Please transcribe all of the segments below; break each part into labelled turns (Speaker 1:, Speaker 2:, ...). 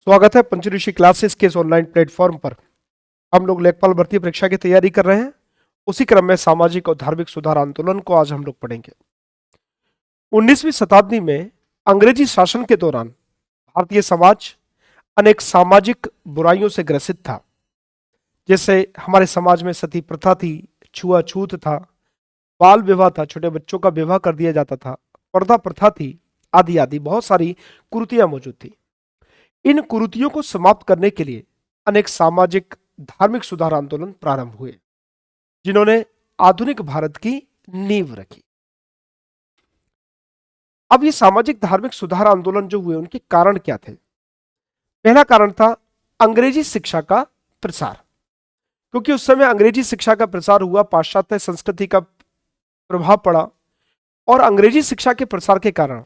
Speaker 1: स्वागत है पंचऋषि क्लासेस के इस ऑनलाइन प्लेटफॉर्म पर। हम लोग लेखपाल भर्ती परीक्षा की तैयारी कर रहे हैं। उसी क्रम में सामाजिक और धार्मिक सुधार आंदोलन को आज हम लोग पढ़ेंगे। 19वीं शताब्दी में अंग्रेजी शासन के दौरान भारतीय समाज अनेक सामाजिक बुराइयों से ग्रसित था। जैसे हमारे समाज में सती प्रथा थी, छुआछूत था, बाल विवाह था, छोटे बच्चों का विवाह कर दिया जाता था, पर्दा प्रथा थी, आदि आदि बहुत सारी कुरीतियां मौजूद थी। इन कुरीतियों को समाप्त करने के लिए अनेक सामाजिक धार्मिक सुधार आंदोलन प्रारंभ हुए, जिन्होंने आधुनिक भारत की नींव रखी। अब ये सामाजिक धार्मिक सुधार आंदोलन जो हुए, उनके कारण क्या थे? पहला कारण था अंग्रेजी शिक्षा का प्रसार। क्योंकि उस समय अंग्रेजी शिक्षा का प्रसार हुआ, पाश्चात्य संस्कृति का प्रभाव पड़ा और अंग्रेजी शिक्षा के प्रसार के कारण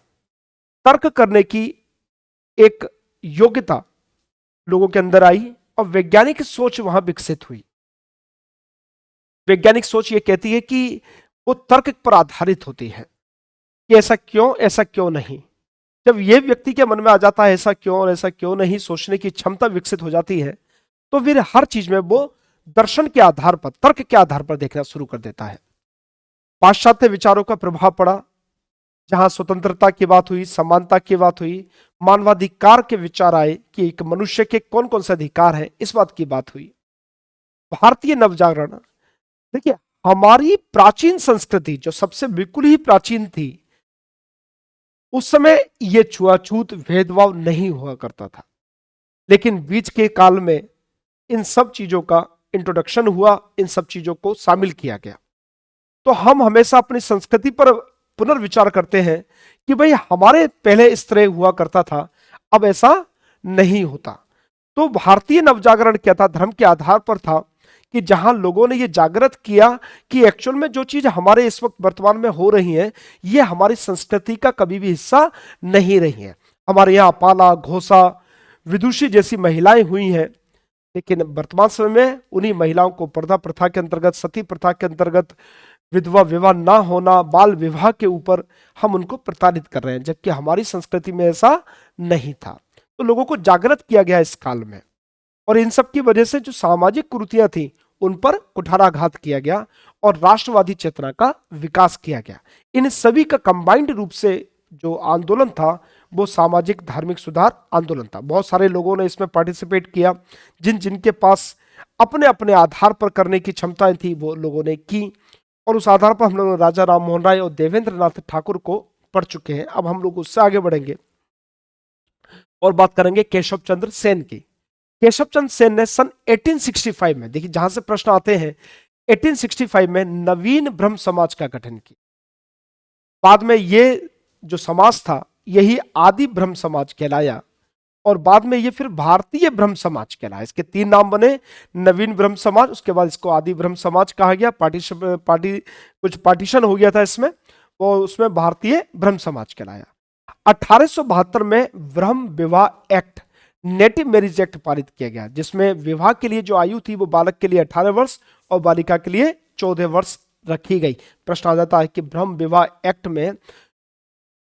Speaker 1: तर्क करने की एक योग्यता लोगों के अंदर आई और वैज्ञानिक सोच वहां विकसित हुई। वैज्ञानिक सोच ये कहती है कि वो तर्क पर आधारित होती है कि ऐसा क्यों नहीं। जब ये व्यक्ति के मन में आ जाता है ऐसा क्यों और ऐसा क्यों नहीं, सोचने की क्षमता विकसित हो जाती है, तो फिर हर चीज में वो दर्शन के आधार पर, तर्क के आधार पर देखना शुरू कर देता है। पाश्चात्य विचारों का प्रभाव पड़ा, जहां स्वतंत्रता की बात हुई, समानता की बात हुई, मानवाधिकार के विचार आए कि एक मनुष्य के कौन कौन से अधिकार हैं, इस बात की बात हुई। भारतीय नवजागरण, देखिए हमारी प्राचीन संस्कृति जो सबसे बिल्कुल ही प्राचीन थी, उस समय यह छुआछूत भेदभाव नहीं हुआ करता था। लेकिन बीच के काल में इन सब चीजों का इंट्रोडक्शन हुआ, इन सब चीजों को शामिल किया गया। तो हम हमेशा अपनी संस्कृति पर पुनर्विचार करते हैं कि भाई हमारे पहले इस तरह हुआ करता था, अब ऐसा नहीं होता। तो भारतीय नवजागरण क्या था? धर्म के आधार पर था कि जहां लोगों ने यह जागृत किया कि एक्चुअल में जो चीज हमारे इस वक्त वर्तमान में हो रही है, यह हमारी संस्कृति का कभी भी हिस्सा नहीं रही है। हमारे यहाँ पाला, घोषा, विदुषी जैसी महिलाएं हुई हैं, लेकिन वर्तमान समय में उन्हीं महिलाओं को पर्दा प्रथा के अंतर्गत, सती प्रथा के अंतर्गत, विधवा विवाह ना होना, बाल विवाह के ऊपर हम उनको प्रताड़ित कर रहे हैं, जबकि हमारी संस्कृति में ऐसा नहीं था। तो लोगों को जागृत किया गया इस काल में, और इन सब की वजह से जो सामाजिक कुरीतियां थी उन पर कुठाराघात किया गया और राष्ट्रवादी चेतना का विकास किया गया। इन सभी का कंबाइंड रूप से जो आंदोलन था वो सामाजिक धार्मिक सुधार आंदोलन था। बहुत सारे लोगों ने इसमें पार्टिसिपेट किया, जिनके पास अपने अपने आधार पर करने की क्षमताएं थी वो लोगों ने की, और उस आधार पर हम लोग राजा राम मोहन राय और देवेंद्र नाथ ठाकुर को पढ़ चुके हैं। अब हम लोग उससे आगे बढ़ेंगे और बात करेंगे केशव चंद्र सेन की। केशव चंद्र सेन ने सन 1865 में, देखिए जहां से प्रश्न आते हैं, 1865 में नवीन ब्रह्म समाज का गठन किया। बाद में ये जो समाज था यही आदि ब्रह्म समाज कहलाया, और बाद में ये फिर भारतीय ब्रह्म समाज कहलाया। इसके 3 नाम बने, नवीन ब्रह्म समाज, उसके बाद इसको आदि ब्रह्म समाज कहा गया। कुछ पार्टीशन हो गया था इसमें, वो उसमें भारतीय ब्रह्म समाज कहलाया। 1872 में ब्रह्म विवाह एक्ट, नेटिव मैरिज एक्ट पारित किया गया, जिसमें विवाह के लिए जो आयु थी वो बालक के लिए 18 वर्ष और बालिका के लिए 14 वर्ष रखी गई। प्रश्न आ जाता है कि ब्रह्म विवाह एक्ट में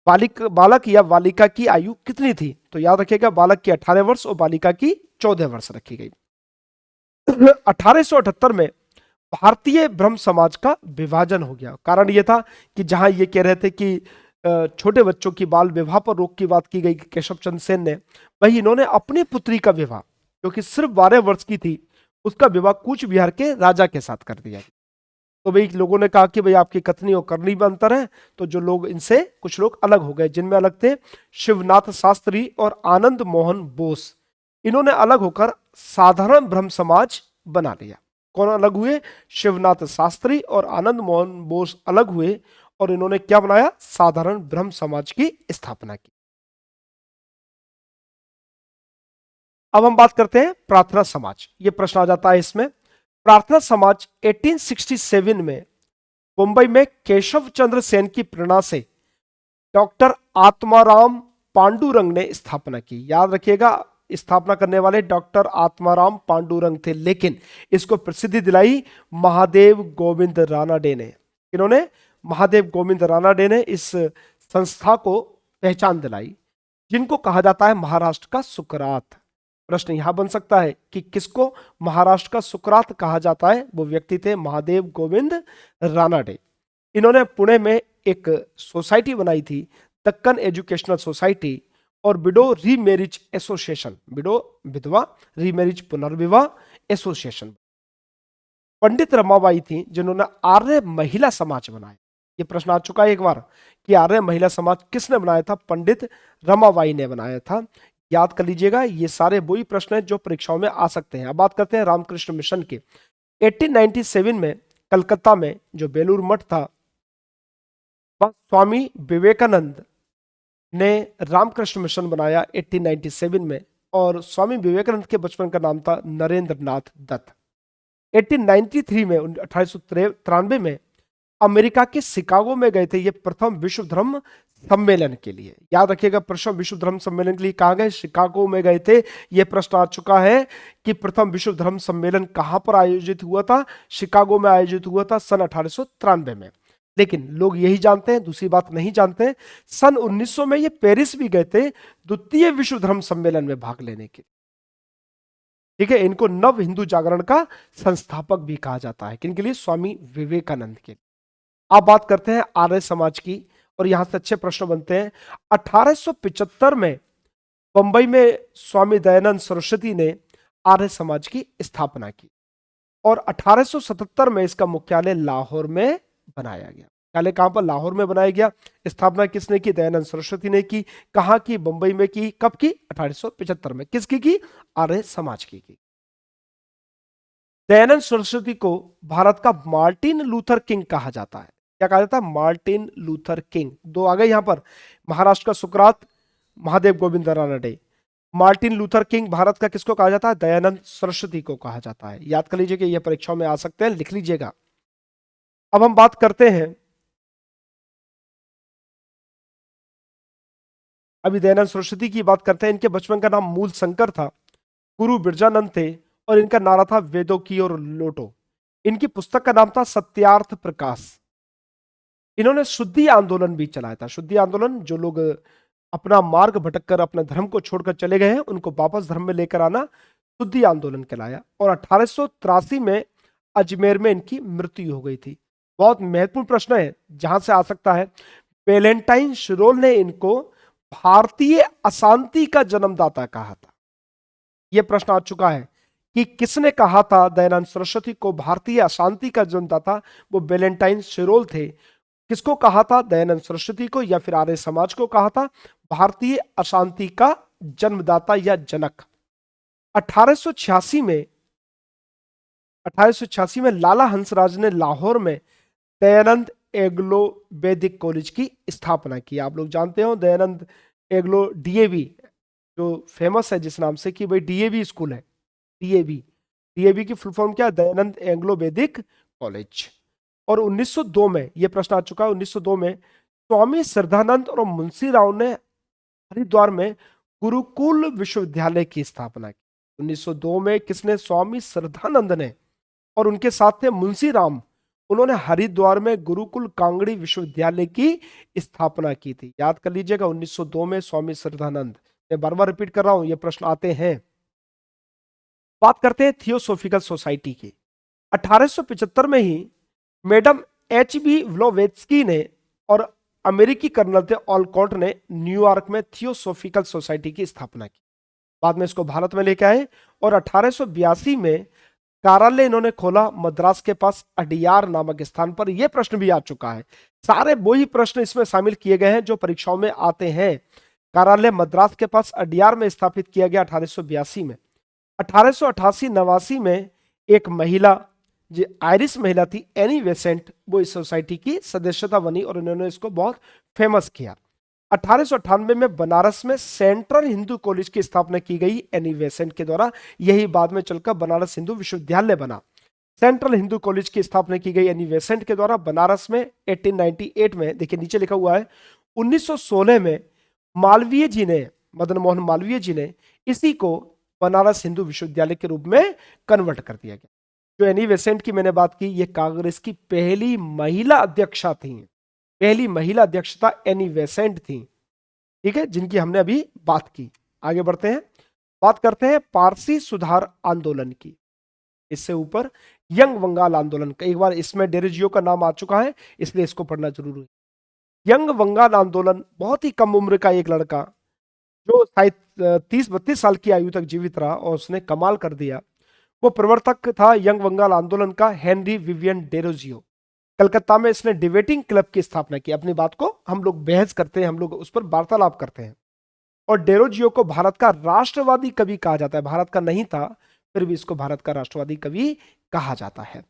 Speaker 1: बालक या बालिका की आयु कितनी थी? तो याद रखिएगा, बालक की 18 वर्ष और बालिका की 14 वर्ष रखी गई। 1878 में भारतीय ब्रह्म समाज का विभाजन हो गया। कारण यह था कि जहां ये कह रहे थे कि छोटे बच्चों की बाल विवाह पर रोक की बात की गई केशव चंद्र सेन ने, वही इन्होंने अपनी पुत्री का विवाह, जो कि सिर्फ 12 वर्ष की थी, उसका विवाह कूच बिहार के राजा के साथ कर दिया। तो भाई लोगों ने कहा कि भाई आपकी कथनी और करनी में अंतर है, तो जो लोग इनसे कुछ लोग अलग हो गए, जिनमें अलग थे शिवनाथ शास्त्री और आनंद मोहन बोस। इन्होंने अलग होकर साधारण ब्रह्म समाज बना लिया। कौन अलग हुए? शिवनाथ शास्त्री और आनंद मोहन बोस अलग हुए और इन्होंने क्या बनाया? साधारण ब्रह्म समाज की स्थापना की। अब हम बात करते हैं प्रार्थना समाज। यह प्रश्न आ जाता है इसमें। प्रार्थना समाज 1867 में मुंबई में केशव चंद्र सेन की प्रेरणा से डॉक्टर आत्माराम पांडुरंग ने स्थापना की। याद रखिएगा, स्थापना करने वाले डॉक्टर आत्माराम पांडुरंग थे, लेकिन इसको प्रसिद्धि दिलाई महादेव गोविंद रानाडे ने। इन्होंने महादेव गोविंद रानाडे ने इस संस्था को पहचान दिलाई, जिनको कहा जाता है महाराष्ट्र का सुकरात। प्रश्न यहां बन सकता है कि किसको महाराष्ट्र का सुकरात कहा जाता है? वो व्यक्ति थे महादेव गोविंद रानाडे। इन्होंने पुणे में एक सोसाइटी बनाई थी, दक्कन एजुकेशनल सोसाइटी और विडो रीमैरिज एसोसिएशन, विडो विधवा रीमैरिज पुनर्विवाह एसोसिएशन। पंडित रमाबाई थी जिन्होंने आर्य महिला समाज बनाया। ये प्रश्न आ चुका है एक बार कि आर्य महिला समाज किसने बनाया था? पंडित रमाबाई ने बनाया था। याद कर लीजिएगा, ये सारे वही प्रश्न हैं जो परीक्षाओं में आ सकते हैं। अब बात करते हैं रामकृष्ण मिशन की। 1897 में कलकत्ता में जो बेलूर मठ था, वह स्वामी विवेकानंद ने रामकृष्ण मिशन बनाया 1897 में, और स्वामी विवेकानंद के बचपन का नाम था नरेंद्र नाथ दत्त। 1893 में 1893 में अमेरिका के शिकागो में गए थे ये प्रथम विश्व धर्म सम्मेलन के लिए। याद रखिएगा, प्रथम विश्व धर्म सम्मेलन के लिए कहाँ गए? शिकागो में गए थे। यह प्रश्न आ चुका है कि प्रथम विश्व धर्म सम्मेलन कहां पर आयोजित हुआ था? शिकागो में आयोजित हुआ था सन 1893 में। लेकिन लोग यही जानते हैं, दूसरी बात नहीं जानते हैं, सन 1900 में ये पेरिस भी गए थे द्वितीय विश्व धर्म सम्मेलन में भाग लेने के। ठीक है, इनको नव हिंदू जागरण का संस्थापक भी कहा जाता है। किनके लिए? स्वामी विवेकानंद के। आप बात करते हैं आर्य समाज की, और यहां से अच्छे प्रश्न बनते हैं। 1875 में बंबई में स्वामी दयानंद सरस्वती ने आर्य समाज की स्थापना की, और 1877 में इसका मुख्यालय लाहौर में बनाया गया। मुख्यालय कहां पर? लाहौर में बनाया गया। स्थापना किसने की? दयानंद सरस्वती ने की। कहां की? बंबई में की। कब की? 1875 में। किसकी की? आर्य समाज की। दयानंद सरस्वती को भारत का मार्टिन लूथर किंग कहा जाता है। क्या कहा जाता है? Martin Luther king. दो आ गए यहां पर, महाराष्ट्र का सुकरात Mahadev Govind Ranade, Martin Luther king Bharat का किसको कहा जाता है? दयानंद सरस्वती को कहा जाता है। याद कर लीजिए कि यह परीक्षाओं में आ सकते हैं, लिख लीजिएगा। अब हम बात करते हैं, अभी दयानंद सरस्वती की बात करते हैं। इनके बचपन का नाम मूल शंकर था, गुरु बिरजानंद थे, और इनका नारा था वेदों की और लोटो। इनकी पुस्तक का नाम था सत्यार्थ प्रकाश। इन्होंने शुद्धि आंदोलन भी चलाया था। शुद्धि आंदोलन, जो लोग अपना मार्ग भटककर अपने धर्म को छोड़कर चले गए हैं उनको वापस धर्म में लेकर आना, शुद्धि आंदोलन कहलाया। और 1883 में अजमेर में इनकी मृत्यु हो गई थी। बहुत महत्वपूर्ण प्रश्न है, जहां से आ सकता है। वेलेंटाइन शिरोल ने इनको भारतीय अशांति का जन्मदाता कहा था। यह प्रश्न आ चुका है कि किसने कहा था दयानंद सरस्वती को भारतीय अशांति का जन्मदाता? वो वेलेंटाइन शिरोल थे। किसको कहा था? दयानंद सरस्वती को, या फिर आर्य समाज को कहा था भारतीय अशांति का जन्मदाता या जनक? 1886 में 1886 में लाला हंसराज ने लाहौर में दयानंद एग्लो वैदिक कॉलेज की स्थापना की। आप लोग जानते हो दयानंद एग्लो डीएवी, जो फेमस है जिस नाम से कि भाई डीएवी स्कूल है। डीएवी डीएवी की फुल फॉर्म क्या है? दयानंद एग्लो वैदिक कॉलेज। और 1902 में यह प्रश्न आ चुका है, 1902 में स्वामी श्रद्धानंद और मुंशी राव ने हरिद्वार में गुरुकुल विश्वविद्यालय की स्थापना की। 1902 में किसने? स्वामी श्रद्धानंद ने, और उनके साथ थे मुंशी राम। उन्होंने हरिद्वार में गुरुकुल कांगड़ी विश्वविद्यालय की स्थापना की थी। याद कर लीजिएगा, 1902 में स्वामी श्रद्धानंद। मैं बार बार रिपीट कर रहा हूं, ये प्रश्न आते हैं। बात करते हैं थियोसोफिकल सोसाइटी की। 1875 में ही मैडम एच.बी. ब्लोवेत्स्की ने और अमेरिकी कर्नल थे ऑलकॉट ने न्यूयॉर्क में थियोसोफिकल सोसाइटी की स्थापना की। बाद में इसको भारत में लेके आए, और 1882 में कार्यालय इन्होंने खोला मद्रास के पास अडियार नामक स्थान पर। यह प्रश्न भी आ चुका है। सारे वही प्रश्न इसमें शामिल किए गए हैं जो परीक्षाओं में आते हैं। कार्यालय मद्रास के पास अडियार में स्थापित किया गया 1882 में। 1888-89 में एक महिला, जो आयरिश महिला थी, एनी बेसेंट, वो इस सोसाइटी की सदस्यता बनी और उन्होंने इसको बहुत फेमस किया। 1898 में बनारस में सेंट्रल हिंदू कॉलेज की स्थापना की गई एनी बेसेंट के द्वारा। यही बाद में चलकर बनारस हिंदू विश्वविद्यालय बना। सेंट्रल हिंदू कॉलेज की स्थापना की गई एनी बेसेंट के द्वारा बनारस में 1898 में। देखिए नीचे लिखा हुआ है 1916 में मालवीय जी ने, मदन मोहन मालवीय जी ने इसी को बनारस हिंदू विश्वविद्यालय के रूप में कन्वर्ट कर दिया गया। जो एनी बेसेंट की मैंने बात की, ये कांग्रेस की पहली महिला अध्यक्षा थी। पहली महिला अध्यक्षता एनी बेसेंट थी। ठीक है, जिनकी हमने अभी बात की। आगे बढ़ते हैं। बात करते हैं पारसी सुधार आंदोलन की। इससे ऊपर यंग बंगाल आंदोलन का, एक बार इसमें डेरोजियो का नाम आ चुका है इसलिए इसको पढ़ना जरूरी है। यंग बंगाल आंदोलन, बहुत ही कम उम्र का एक लड़का जो शायद 30-32 साल की आयु तक जीवित रहा और उसने कमाल कर दिया। वो प्रवर्तक था यंग बंगाल आंदोलन का हेनरी विवियन डेरोजियो। कलकत्ता में इसने डिबेटिंग क्लब की स्थापना की। अपनी बात को हम लोग बहस करते हैं, हम लोग उस पर वार्तालाप करते हैं। और डेरोजियो को भारत का राष्ट्रवादी कवि कहा जाता है। भारत का नहीं था, फिर भी इसको भारत का राष्ट्रवादी कवि कहा जाता है।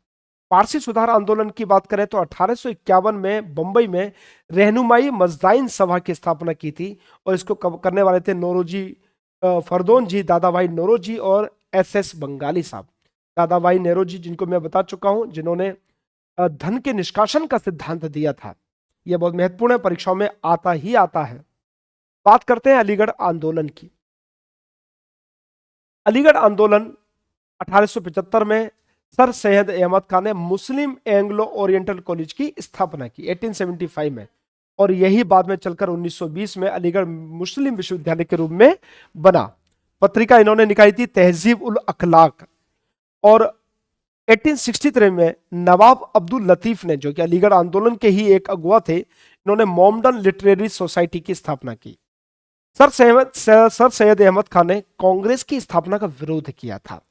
Speaker 1: पारसी सुधार आंदोलन की बात करें तो 1851 में बंबई में रहनुमाई मजदाइन सभा की स्थापना की थी और इसको करने वाले थे नौरोजी फरदोन जी, दादा भाई नौरोजी और एस बंगाली साहब। दादा भाई नेरोजी जिनको मैं बता चुका हूं, जिन्होंने धन के निष्कासन का सिद्धांत दिया था। यह बहुत महत्वपूर्ण है, परीक्षाओं में आता ही आता है। बात करते हैं अलीगढ़ आंदोलन की। अलीगढ़ आंदोलन 1875 में सर सैयद अहमद खान ने मुस्लिम एंग्लो ओरिएंटल कॉलेज की स्थापना की 1875 में, और यही बाद में चलकर 1920 में अलीगढ़ मुस्लिम विश्वविद्यालय के रूप में बना। पत्रिका इन्होंने निकाली थी तहजीब उल अखलाक। और 1863 में नवाब अब्दुल लतीफ ने, जो कि अलीगढ़ आंदोलन के ही एक अगुवा थे, इन्होंने मोमडन लिटरेरी सोसाइटी की स्थापना की। सर सैयद अहमद खान ने कांग्रेस की स्थापना का विरोध किया था।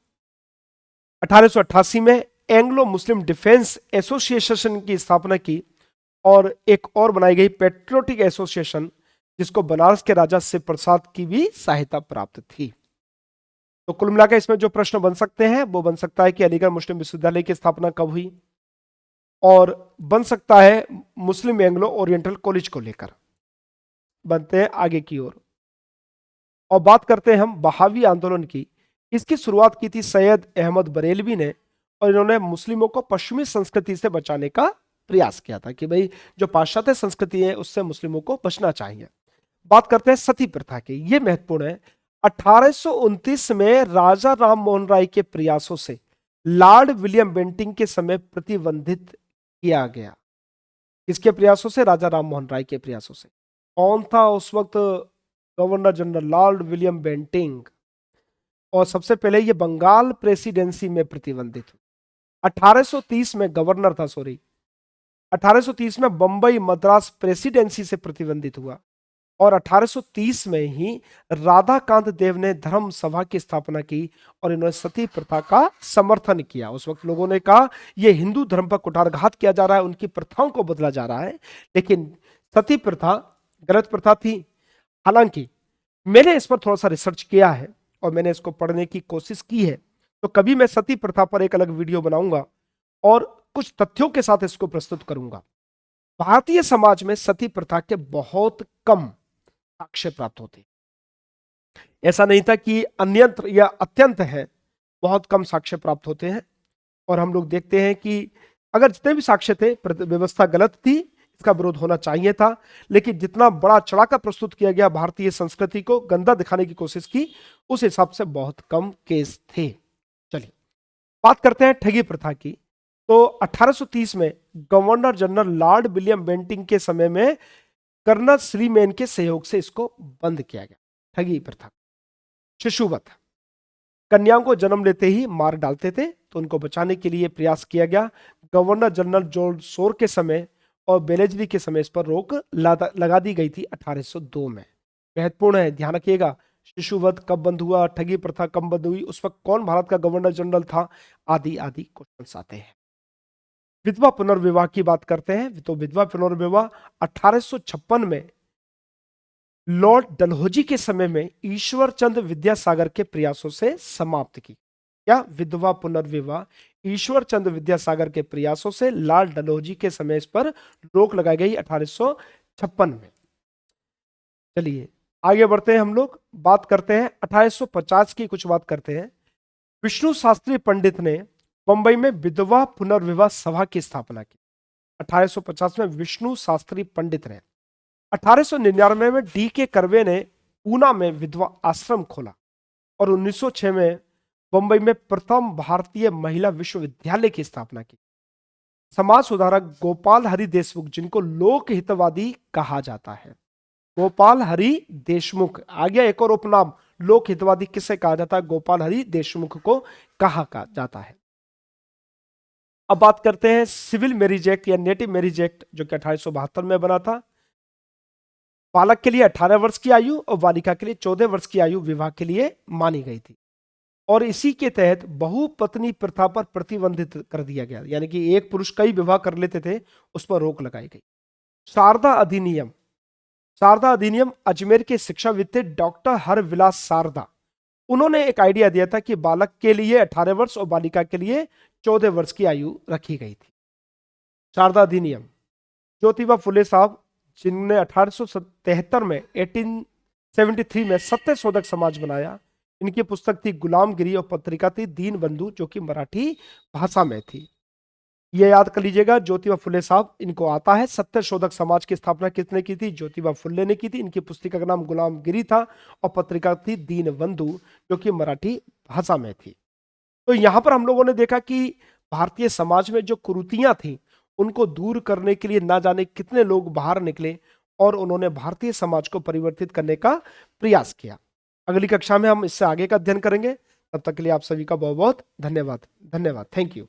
Speaker 1: 1888 में एंग्लो मुस्लिम डिफेंस एसोसिएशन की स्थापना की और एक और बनाई गई पेट्रियोटिक एसोसिएशन, जिसको बनारस के राजा शिव प्रसाद की भी सहायता प्राप्त थी। तो कुल मिलाकर इसमें जो प्रश्न बन सकते हैं वो बन सकता है कि अलीगढ़ मुस्लिम विश्वविद्यालय की स्थापना कब हुई, और बन सकता है मुस्लिम एंग्लो ओरिएंटल कॉलेज को लेकर। बनते हैं आगे की ओर और बात करते हैं हम बहावी आंदोलन की। इसकी शुरुआत की थी सैयद अहमद बरेलवी ने, और इन्होंने मुस्लिमों को पश्चिमी संस्कृति से बचाने का प्रयास किया था कि भाई जो पाश्चात्य संस्कृति है उससे मुस्लिमों को बचना चाहिए। बात करते हैं सती प्रथा की। यह महत्वपूर्ण है। 1829 में राजा राम मोहन राय के प्रयासों से लॉर्ड विलियम बेंटिंक के समय प्रतिबंधित किया गया। किसके प्रयासों से? राजा राम मोहन राय के प्रयासों से। कौन था उस वक्त governor general? Lord William Bentinck. और सबसे पहले ये बंगाल प्रेसिडेंसी में प्रतिबंधित हुआ। 1830 में गवर्नर था, 1830 में बंबई मद्रास प्रेसिडेंसी से प्रतिबंधित हुआ, और 1830 में ही राधाकांत देव ने धर्म सभा की स्थापना की और इन्होंने सती प्रथा का समर्थन किया। उस वक्त लोगों ने कहा यह हिंदू धर्म पर कुठारघात किया जा रहा है, उनकी प्रथाओं को बदला जा रहा है, लेकिन सती प्रथा गलत प्रथा थी। हालांकि मैंने इस पर थोड़ा सा रिसर्च किया है और मैंने इसको पढ़ने की कोशिश की है, तो कभी मैं सती प्रथा पर एक अलग वीडियो बनाऊंगा और कुछ तथ्यों के साथ इसको प्रस्तुत करूंगा। भारतीय समाज में सती प्रथा के बहुत कम साक्ष्य प्राप्त होते। ऐसा नहीं था कि अन्यत्र या अत्यंत है, बहुत कम साक्ष्य प्राप्त होते हैं। और हम लोग देखते हैं कि अगर जितने भी साक्ष्य थे, व्यवस्था गलत थी, इसका विरोध होना चाहिए था, लेकिन जितना बड़ा चढ़ाकर प्रस्तुत किया गया, भारतीय संस्कृति को गंदा दिखाने की कोशिश की, उस हिसाब से बहुत कम केस थे। चलिए बात करते हैं ठगी प्रथा की। तो 1830 में governor general Lord William Bentinck के समय में कर्नल श्रीमेन के सहयोग से इसको बंद किया गया, ठगी प्रथा। शिशुवत, कन्याओं को जन्म लेते ही मार डालते थे, तो उनको बचाने के लिए प्रयास किया गया। गवर्नर जनरल जॉर्ज शोर के समय और बेलेजली के समय इस पर रोक लगा दी गई थी 1802 में। महत्वपूर्ण है, ध्यान रखिएगा। शिशुवध कब बंद हुआ, ठगी प्रथा कब बंद हुई, उस वक्त कौन भारत का गवर्नर जनरल था, आदि आदि क्वेश्चन आते हैं। विधवा पुनर्विवाह की बात करते हैं। तो विधवा पुनर्विवाह 1856 में लॉर्ड डलहौजी के समय में ईश्वर चंद्र विद्यासागर के प्रयासों से समाप्त की। क्या? विधवा पुनर्विवाह ईश्वर चंद्र विद्यासागर के प्रयासों से लॉर्ड डलहौजी के समय इस पर रोक लगाई गई 1856 में। चलिए आगे बढ़ते हैं, हम लोग बात करते हैं 1850 की कुछ बात करते हैं। विष्णु शास्त्री पंडित ने बंबई में विधवा पुनर्विवाह सभा की स्थापना की। 1850 में विष्णु शास्त्री पंडित ने। 1899 में डी के कर्वे ने पूना में विधवा आश्रम खोला, और 1906 में बंबई में प्रथम भारतीय महिला विश्वविद्यालय की स्थापना की। समाज सुधारक गोपाल हरि देशमुख, जिनको लोक हितवादी कहा जाता है, गोपाल हरि देशमुख, आ गया एक और उपनाम लोक हितवादी किसे कहा जाता है? गोपाल हरि देशमुख को कहा जाता है। अब बात करते हैं सिविल मैरिज एक्ट या नेटिव मैरिज एक्ट, जो कि 1872 में बना था। बालक के लिए 18 वर्ष की आयु और बालिका के लिए 14 वर्ष की आयु विवाह के लिए मानी गई थी, और इसी के तहत बहुपत्नी प्रथा पर प्रतिबंधित कर दिया गया, यानी कि एक पुरुष कई विवाह कर लेते थे, उस पर रोक लगाई गई। शारदा अधिनियम, शारदा अधिनियम अजमेर के शिक्षाविद थे डॉक्टर हरविलास शारदा। उन्होंने एक आइडिया दिया था कि बालक के लिए 18 वर्ष और बालिका के लिए 14 वर्ष की आयु रखी गई थी। शारदा अधिनियम, ज्योतिबा फुले साहब, जिन्होंने 1873 में 1873 में सत्य शोधक समाज बनाया, इनकी पुस्तक थी गुलामगिरी और पत्रिका थी दीन बंधु, जो कि मराठी भाषा में थी। ये याद कर लीजिएगा, ज्योतिबा फुले साहब, इनको आता है। सत्य शोधक समाज की स्थापना किसने की थी? ज्योतिबा फुले ने की थी। इनकी पुस्तिका का नाम गुलामगिरी था और पत्रिका थी दीन बंधु, जो कि मराठी भाषा में थी। तो यहां पर हम लोगों ने देखा कि भारतीय समाज में जो कुरीतियां थी, उनको दूर करने के लिए ना जाने कितने लोग बाहर निकले और उन्होंने भारतीय समाज को परिवर्तित करने का प्रयास किया। अगली कक्षा में हम इससे आगे का अध्ययन करेंगे। तब तक के लिए आप सभी का बहुत बहुत धन्यवाद। धन्यवाद, थैंक यू।